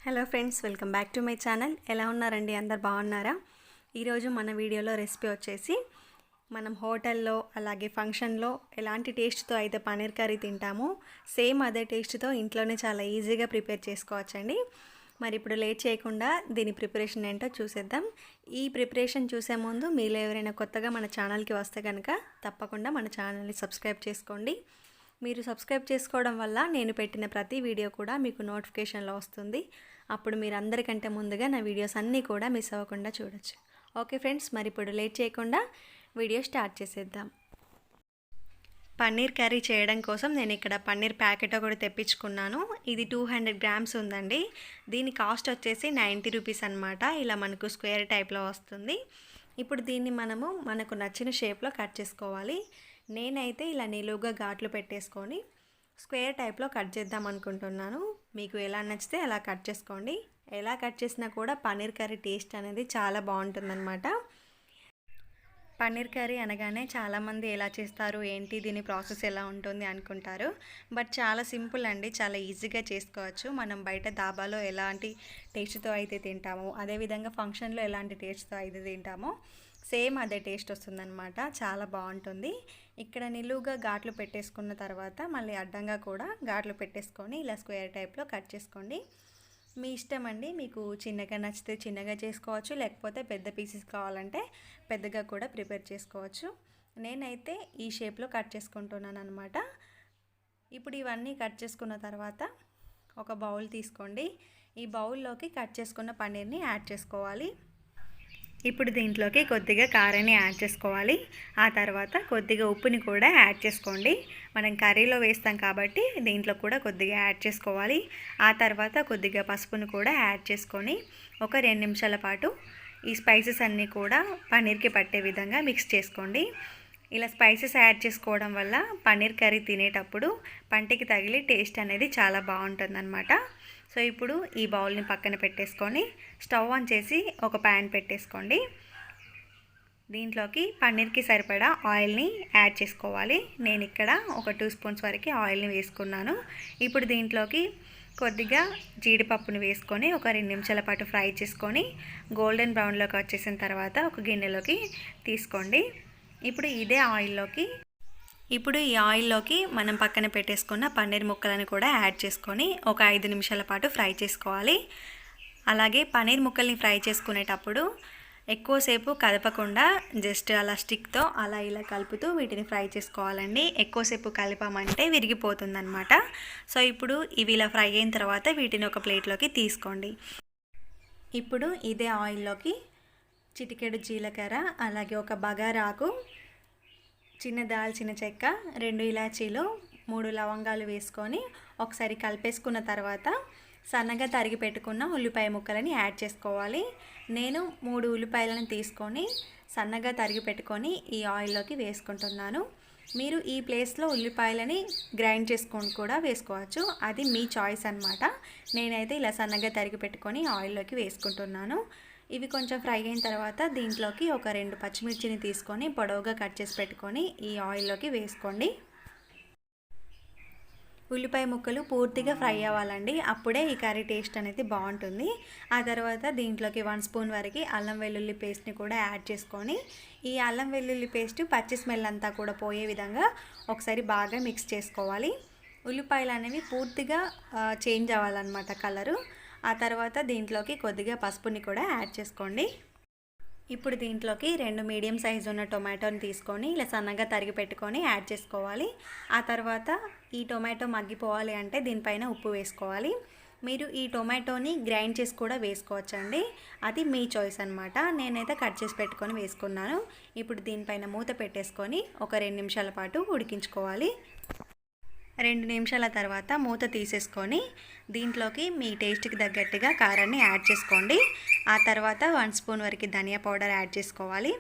Hello friends, welcome back to my channel. ఎలా ఉన్నారండి? అందరు బాగున్నారా? ఈరోజు మన వీడియోలో రెసిపీ వచ్చేసి మనం హోటల్లో అలాగే ఫంక్షన్లో ఎలాంటి టేస్ట్తో అయితే పన్నీర్ కర్రీ తింటామో సేమ్ అదే టేస్ట్తో ఇంట్లోనే చాలా ఈజీగా ప్రిపేర్ చేసుకోవచ్చండి. మరి ఇప్పుడు లేట్ చేయకుండా దీని ప్రిపరేషన్ ఏంటో చూసేద్దాం. ఈ ప్రిపరేషన్ చూసే ముందు మీలో ఎవరైనా కొత్తగా మన ఛానల్కి వస్తే కనుక తప్పకుండా మన ఛానల్ని సబ్స్క్రైబ్ చేసుకోండి. మీరు సబ్స్క్రైబ్ చేసుకోవడం వల్ల నేను పెట్టిన ప్రతి వీడియో కూడా మీకు నోటిఫికేషన్లో వస్తుంది. అప్పుడు మీరు అందరికంటే ముందుగా నా వీడియోస్ అన్నీ కూడా మిస్ అవ్వకుండా చూడొచ్చు. ఓకే ఫ్రెండ్స్, మరి ఇప్పుడు లేట్ చేయకుండా వీడియో స్టార్ట్ చేసేద్దాం. పన్నీర్ కర్రీ చేయడం కోసం నేను ఇక్కడ పన్నీర్ ప్యాకెట్ ఒకటి తెప్పించుకున్నాను. ఇది 200 గ్రామ్స్ ఉందండి. దీని కాస్ట్ వచ్చేసి 90 రూపీస్ అనమాట. ఇలా మనకు స్క్వేర్ టైప్లో వస్తుంది. ఇప్పుడు దీన్ని మనకు నచ్చిన షేప్లో కట్ చేసుకోవాలి. నేనైతే ఇలా నిలువుగా ఘాట్లు పెట్టేసుకొని స్క్వేర్ టైప్లో కట్ చేద్దాం అనుకుంటున్నాను. మీకు ఎలా నచ్చితే అలా కట్ చేసుకోండి. ఎలా కట్ చేసినా కూడా పన్నీర్ కర్రీ టేస్ట్ అనేది చాలా బాగుంటుందన్నమాట. పన్నీర్ కర్రీ అనగానే చాలామంది ఎలా చేస్తారు ఏంటి, దీని ప్రాసెస్ ఎలా ఉంటుంది అనుకుంటారు. బట్ చాలా సింపుల్ అండి, చాలా ఈజీగా చేసుకోవచ్చు. మనం బయట దాబాలో ఎలాంటి టేస్ట్తో అయితే తింటామో, అదేవిధంగా ఫంక్షన్లో ఎలాంటి టేస్ట్తో అయితే తింటామో సేమ్ అదే టేస్ట్ వస్తుందన్నమాట. చాలా బాగుంటుంది. ఇక్కడ నిలువుగా ఘాట్లు పెట్టేసుకున్న తర్వాత మళ్ళీ అడ్డంగా కూడా ఘాట్లు పెట్టేసుకొని ఇలా స్క్వేర్ టైప్లో కట్ చేసుకోండి. మీ ఇష్టం అండి, మీకు చిన్నగా నచ్చితే చిన్నగా చేసుకోవచ్చు, లేకపోతే పెద్ద పీసెస్ కావాలంటే పెద్దగా కూడా ప్రిపేర్ చేసుకోవచ్చు. నేనైతే ఈ షేప్లో కట్ చేసుకుంటున్నాను అనమాట. ఇప్పుడు ఇవన్నీ కట్ చేసుకున్న తర్వాత ఒక బౌల్ తీసుకోండి. ఈ బౌల్లోకి కట్ చేసుకున్న పన్నీర్ని యాడ్ చేసుకోవాలి. ఇప్పుడు దీంట్లోకి కొద్దిగా కారాన్ని యాడ్ చేసుకోవాలి. ఆ తర్వాత కొద్దిగా ఉప్పుని కూడా యాడ్ చేసుకోండి. మనం కర్రీలో వేస్తాం కాబట్టి దీంట్లో కూడా కొద్దిగా యాడ్ చేసుకోవాలి. ఆ తర్వాత కొద్దిగా పసుపును కూడా యాడ్ చేసుకొని ఒక 2 నిమిషాల పాటు ఈ స్పైసెస్ అన్నీ కూడా పన్నీర్కి పట్టే విధంగా మిక్స్ చేసుకోండి. ఇలా స్పైసెస్ యాడ్ చేసుకోవడం వల్ల పన్నీర్ కర్రీ తినేటప్పుడు పంటికి తగిలి టేస్ట్ అనేది చాలా బాగుంటుందన్నమాట. సో ఇప్పుడు ఈ బౌల్ని పక్కన పెట్టేసుకొని స్టవ్ ఆన్ చేసి ఒక ప్యాన్ పెట్టేసుకోండి. దీంట్లోకి పన్నీర్కి సరిపడా ఆయిల్ని యాడ్ చేసుకోవాలి. నేను ఇక్కడ ఒక 2 స్పూన్స్ వరకు ఆయిల్ని వేసుకున్నాను. ఇప్పుడు దీంట్లోకి కొద్దిగా జీడిపప్పును వేసుకొని ఒక 2 నిమిషాల పాటు ఫ్రై చేసుకొని గోల్డెన్ బ్రౌన్లోకి వచ్చేసిన తర్వాత ఒక గిన్నెలోకి తీసుకోండి. ఇప్పుడు ఈ ఆయిల్లోకి మనం పక్కన పెట్టేసుకున్న పన్నీర్ ముక్కలను కూడా యాడ్ చేసుకొని ఒక 5 నిమిషాల పాటు ఫ్రై చేసుకోవాలి. అలాగే పన్నీర్ ముక్కల్ని ఫ్రై చేసుకునేటప్పుడు ఎక్కువసేపు కదపకుండా జస్ట్ అలా స్టిక్తో అలా ఇలా కలుపుతూ వీటిని ఫ్రై చేసుకోవాలండి. ఎక్కువసేపు కలిపామంటే విరిగిపోతుందన్నమాట. సో ఇప్పుడు ఇవి ఇలా ఫ్రై అయిన తర్వాత వీటిని ఒక ప్లేట్లోకి తీసుకోండి. ఇప్పుడు ఇదే ఆయిల్లోకి చిటికెడు జీలకర్ర, అలాగే ఒక బగారాకు, చిన్న దాల్చిన చెక్క, 2 ఇలాచీలు, 3 లవంగాలు వేసుకొని ఒకసారి కలిపేసుకున్న తర్వాత సన్నగా తరిగి పెట్టుకున్న ఉల్లిపాయ ముక్కలని యాడ్ చేసుకోవాలి. నేను 3 ఉల్లిపాయలను తీసుకొని సన్నగా తరిగి పెట్టుకొని ఈ ఆయిల్లోకి వేసుకుంటున్నాను. మీరు ఈ ప్లేస్లో ఉల్లిపాయలని గ్రైండ్ చేసుకొని కూడా వేసుకోవచ్చు, అది మీ చాయిస్ అన్నమాట. నేనైతే ఇలా సన్నగా తరిగి పెట్టుకొని ఆయిల్లోకి వేసుకుంటున్నాను. ఇవి కొంచెం ఫ్రై అయిన తర్వాత దీంట్లోకి ఒక 2 పచ్చిమిర్చిని తీసుకొని పొడవుగా కట్ చేసి పెట్టుకొని ఈ ఆయిల్లోకి వేసుకోండి. ఉల్లిపాయ ముక్కలు పూర్తిగా ఫ్రై అవ్వాలండి, అప్పుడే ఈ కర్రీ టేస్ట్ అనేది బాగుంటుంది. ఆ తర్వాత దీంట్లోకి 1 స్పూన్ వరకు అల్లం వెల్లుల్లి పేస్ట్ని కూడా యాడ్ చేసుకొని ఈ అల్లం వెల్లుల్లి పేస్ట్ పచ్చి స్మెల్ అంతా కూడా పోయే విధంగా ఒకసారి బాగా మిక్స్ చేసుకోవాలి. ఉల్లిపాయలు అనేవి పూర్తిగా చేంజ్ అవ్వాలన్నమాట కలరు. ఆ తర్వాత దీంట్లోకి కొద్దిగా పసుపుని కూడా యాడ్ చేసుకోండి. ఇప్పుడు దీంట్లోకి 2 మీడియం సైజు ఉన్న టొమాటోని తీసుకొని ఇలా సన్నగా తరిగి పెట్టుకొని యాడ్ చేసుకోవాలి. ఆ తర్వాత ఈ టొమాటో మగ్గిపోవాలి అంటే దీనిపైన ఉప్పు వేసుకోవాలి. మీరు ఈ టొమాటోని గ్రైండ్ చేసి కూడా వేసుకోవచ్చండి, అది మీ చాయిస్ అనమాట. నేనైతే కట్ చేసి పెట్టుకొని వేసుకున్నాను. ఇప్పుడు దీనిపైన మూత పెట్టేసుకొని ఒక 2 నిమిషాల పాటు ఉడికించుకోవాలి. 2 నిమిషాల తర్వాత మూత తీసేసుకొని దీంట్లోకి మీ టేస్ట్కి తగ్గట్టుగా కారాన్ని యాడ్ చేసుకోండి. ఆ తర్వాత 1 స్పూన్ వరకు ధనియా పౌడర్ యాడ్ చేసుకోవాలి.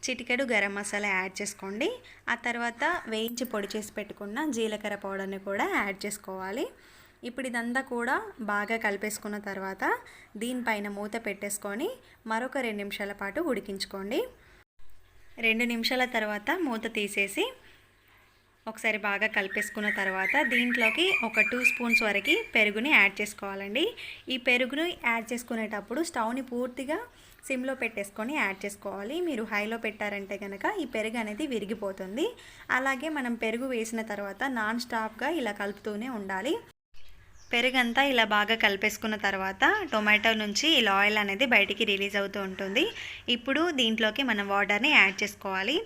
చిటికెడు గరం మసాలా యాడ్ చేసుకోండి. ఆ తర్వాత వేయించి పొడి చేసి పెట్టుకున్న జీలకర్ర పౌడర్ని కూడా యాడ్ చేసుకోవాలి. ఇప్పుడు ఇదంతా కూడా బాగా కలిపేసుకున్న తర్వాత దీనిపైన మూత పెట్టేసుకొని మరొక 2 నిమిషాల పాటు ఉడికించుకోండి. 2 నిమిషాల తర్వాత మూత తీసేసి ఒకసారి బాగా కలిపేసుకున్న తర్వాత దీంట్లోకి ఒక 2 స్పూన్స్ వరకు పెరుగుని యాడ్ చేసుకోవాలండి. ఈ పెరుగుని యాడ్ చేసుకునేటప్పుడు స్టవ్ని పూర్తిగా సిమ్లో పెట్టేసుకొని యాడ్ చేసుకోవాలి. మీరు హైలో పెట్టారంటే కనుక ఈ పెరుగు అనేది విరిగిపోతుంది. అలాగే మనం పెరుగు వేసిన తర్వాత నాన్ స్టాప్గా ఇలా కలుపుతూనే ఉండాలి. పెరుగంతా ఇలా బాగా కలిపేసుకున్న తర్వాత టొమాటో నుంచి ఇలా ఆయిల్ అనేది బయటికి రిలీజ్ అవుతూ ఉంటుంది. ఇప్పుడు దీంట్లోకి మనం వాటర్ని యాడ్ చేసుకోవాలి.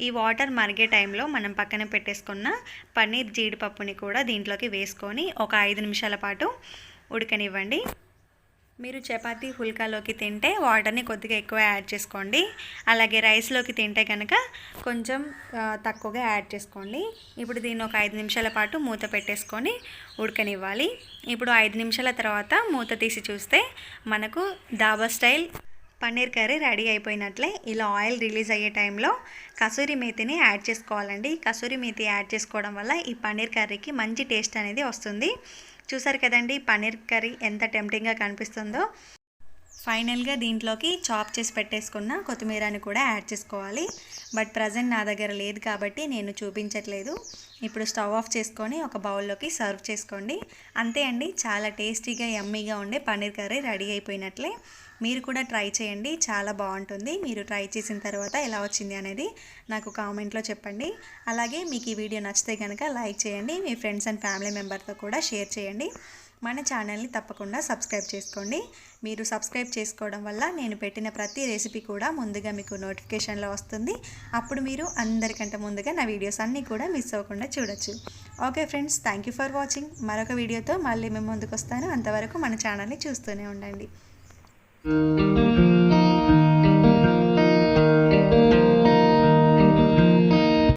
ఈ వాటర్ మరిగే టైంలో మనం పక్కన పెట్టేసుకున్న పన్నీర్ జీడిపప్పుని కూడా దీంట్లోకి వేసుకొని ఒక 5 నిమిషాల పాటు ఉడకనివ్వండి. మీరు చపాతీ హుల్కాలోకి తింటే వాటర్ని కొద్దిగా ఎక్కువ యాడ్ చేసుకోండి. అలాగే రైస్లోకి తింటే కనుక కొంచెం తక్కువగా యాడ్ చేసుకోండి. ఇప్పుడు దీన్ని ఒక 5 నిమిషాల పాటు మూత పెట్టేసుకొని ఉడకనివ్వాలి. ఇప్పుడు 5 నిమిషాల తర్వాత మూత తీసి చూస్తే మనకు డాబా స్టైల్ పన్నీర్ కర్రీ రెడీ అయిపోయినట్లే. ఇలా ఆయిల్ రిలీజ్ అయ్యే టైంలో కసూరి మేతిని యాడ్ చేసుకోవాలండి. కసూరి మేతి యాడ్ చేసుకోవడం వల్ల ఈ పన్నీర్ కర్రీకి మంచి టేస్ట్ అనేది వస్తుంది. చూసారు కదండి పన్నీర్ కర్రీ ఎంత టెంప్టింగ్గా కనిపిస్తుందో. ఫైనల్గా దీంట్లోకి చాప్ చేసి పెట్టేసుకున్న కొత్తిమీరని కూడా యాడ్ చేసుకోవాలి. బట్ ప్రజెంట్ నా దగ్గర లేదు కాబట్టి నేను చూపించట్లేదు. ఇప్పుడు స్టవ్ ఆఫ్ చేసుకొని ఒక బౌల్లోకి సర్వ్ చేసుకోండి. అంతే అండి, చాలా టేస్టీగా యమ్మీగా ఉండే పన్నీర్ కర్రీ రెడీ అయిపోయినట్లే. మీరు కూడా ట్రై చేయండి, చాలా బాగుంటుంది. మీరు ట్రై చేసిన తర్వాత ఎలా వచ్చింది అనేది నాకు కామెంట్లో చెప్పండి. అలాగే మీకు ఈ వీడియో నచ్చితే కనుక లైక్ చేయండి, మీ ఫ్రెండ్స్ అండ్ ఫ్యామిలీ మెంబర్తో కూడా షేర్ చేయండి. మన ఛానల్ని తప్పకుండా సబ్స్క్రైబ్ చేసుకోండి. మీరు సబ్స్క్రైబ్ చేసుకోవడం వల్ల నేను పెట్టిన ప్రతి రెసిపీ కూడా ముందుగా మీకు నోటిఫికేషన్లో వస్తుంది. అప్పుడు మీరు అందరికంటే ముందుగా నా వీడియోస్ అన్నీ కూడా మిస్ అవ్వకుండా చూడొచ్చు. Okay friends, thank you for watching. మరొక వీడియోతో మళ్ళీ మేము ముందుకు వస్తాను. అంతవరకు మన ఛానల్ని చూస్తూనే ఉండండి.